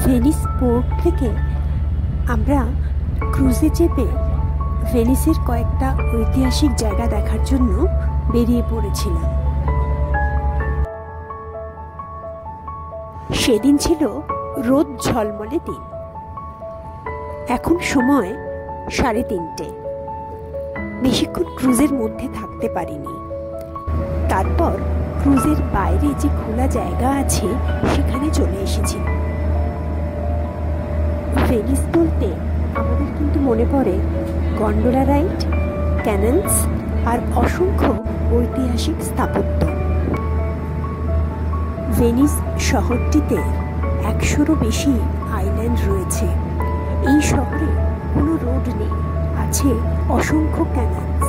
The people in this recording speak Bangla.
ভেনিস পোর্ট থেকে আমরা ক্রুজে চেপে ভেনিসের কয়েকটা ঐতিহাসিক জায়গা দেখার জন্য বেরিয়ে পড়েছিলাম। সেদিন ছিল রোদ ঝলমলে দিন। এখন সময় 3:30। বেশিক্ষণ ক্রুজের মধ্যে থাকতে পারিনি। তারপর ক্রুজের বাইরে যে খোলা জায়গা আছে সেখানে চলে এসেছি। ভেনিস বলতে আমাদের কিন্তু মনে পড়ে গন্ডোলা রাইড, ক্যানেলস আর অসংখ্য ঐতিহাসিক স্থাপত্য। ভেনিস শহরটিতে 100-রও বেশি আইল্যান্ড রয়েছে। এই শহরে কোনো রোড নেই, আছে অসংখ্য ক্যানেলস।